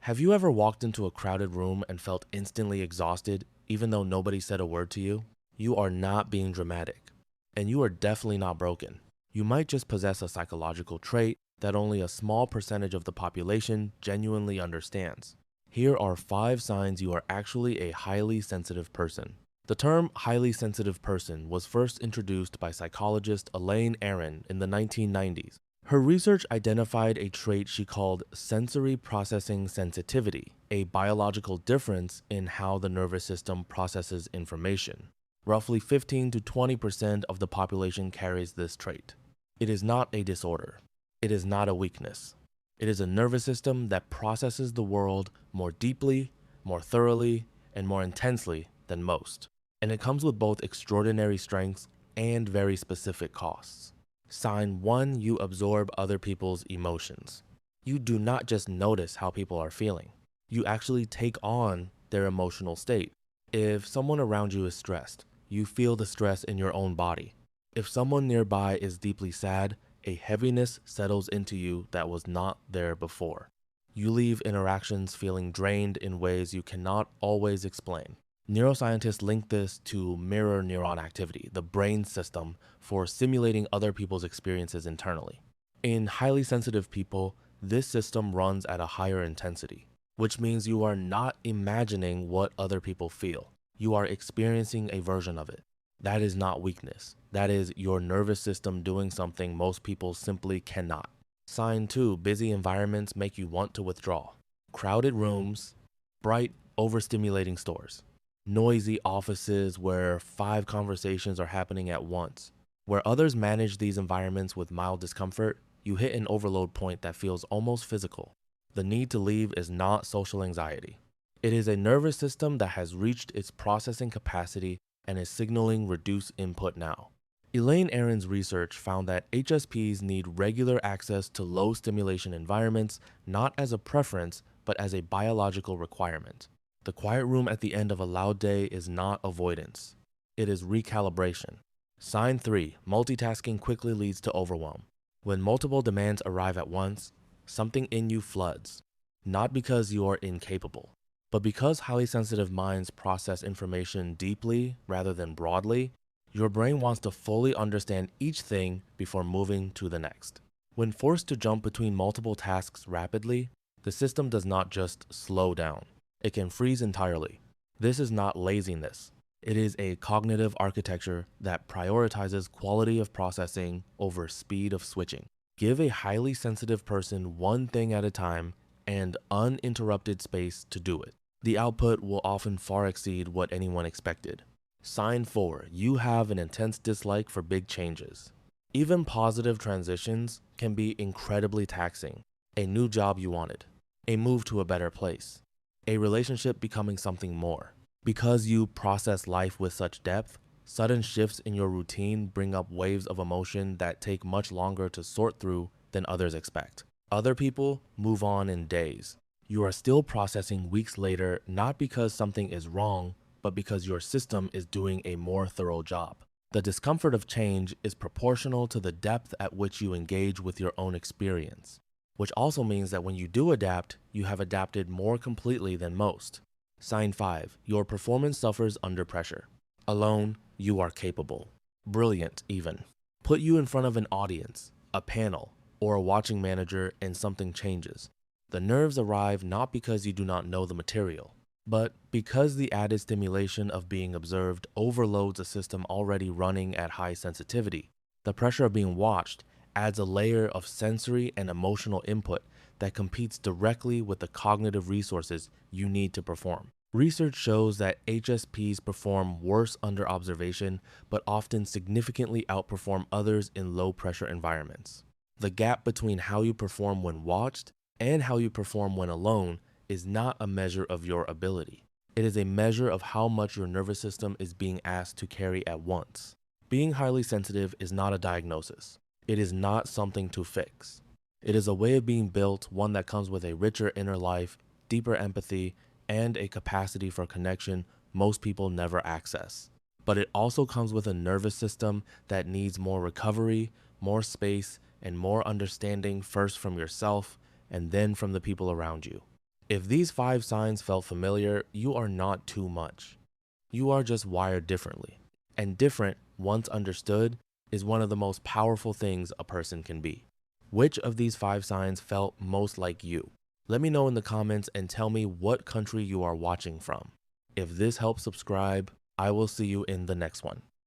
Have you ever walked into a crowded room and felt instantly exhausted, even though nobody said a word to you? You are not being dramatic, and you are definitely not broken. You might just possess a psychological trait that only a small percentage of the population genuinely understands. Here are 5 signs you are actually a highly sensitive person. The term highly sensitive person was first introduced by psychologist Elaine Aron in the 1990s. Her research identified a trait she called sensory processing sensitivity, a biological difference in how the nervous system processes information. Roughly 15 to 20% of the population carries this trait. It is not a disorder. It is not a weakness. It is a nervous system that processes the world more deeply, more thoroughly, and more intensely than most. And it comes with both extraordinary strengths and very specific costs. Sign 1, you absorb other people's emotions. You do not just notice how people are feeling. You actually take on their emotional state. If someone around you is stressed, you feel the stress in your own body. If someone nearby is deeply sad, a heaviness settles into you that was not there before. You leave interactions feeling drained in ways you cannot always explain. Neuroscientists link this to mirror neuron activity, the brain system for simulating other people's experiences internally. In highly sensitive people, this system runs at a higher intensity, which means you are not imagining what other people feel. You are experiencing a version of it. That is not weakness. That is your nervous system doing something most people simply cannot. Sign 2, busy environments make you want to withdraw. Crowded rooms, bright, overstimulating stores. Noisy offices where 5 conversations are happening at once. Where others manage these environments with mild discomfort, you hit an overload point that feels almost physical. The need to leave is not social anxiety. It is a nervous system that has reached its processing capacity and is signaling reduced input now. Elaine Aron's research found that HSPs need regular access to low stimulation environments, not as a preference, but as a biological requirement. The quiet room at the end of a loud day is not avoidance. It is recalibration. Sign 3, multitasking quickly leads to overwhelm. When multiple demands arrive at once, something in you floods. Not because you are incapable, but because highly sensitive minds process information deeply rather than broadly, your brain wants to fully understand each thing before moving to the next. When forced to jump between multiple tasks rapidly, the system does not just slow down. It can freeze entirely. This is not laziness. It is a cognitive architecture that prioritizes quality of processing over speed of switching. Give a highly sensitive person one thing at a time and uninterrupted space to do it. The output will often far exceed what anyone expected. Sign 4, you have an intense dislike for big changes. Even positive transitions can be incredibly taxing. A new job you wanted, a move to a better place, a relationship becoming something more. Because you process life with such depth, sudden shifts in your routine bring up waves of emotion that take much longer to sort through than others expect. Other people move on in days. You are still processing weeks later, not because something is wrong, but because your system is doing a more thorough job. The discomfort of change is proportional to the depth at which you engage with your own experience, which also means that when you do adapt, you have adapted more completely than most. Sign 5, your performance suffers under pressure. Alone, you are capable. Brilliant, even. Put you in front of an audience, a panel, or a watching manager and something changes. The nerves arrive not because you do not know the material, but because the added stimulation of being observed overloads a system already running at high sensitivity. The pressure of being watched adds a layer of sensory and emotional input that competes directly with the cognitive resources you need to perform. Research shows that HSPs perform worse under observation, but often significantly outperform others in low-pressure environments. The gap between how you perform when watched and how you perform when alone is not a measure of your ability. It is a measure of how much your nervous system is being asked to carry at once. Being highly sensitive is not a diagnosis. It is not something to fix. It is a way of being built, one that comes with a richer inner life, deeper empathy, and a capacity for connection most people never access. But it also comes with a nervous system that needs more recovery, more space, and more understanding, first from yourself and then from the people around you. If these 5 signs felt familiar, you are not too much. You are just wired differently. And different, once understood, is one of the most powerful things a person can be. Which of these 5 signs felt most like you? Let me know in the comments and tell me what country you are watching from. If this helps, subscribe. I will see you in the next one.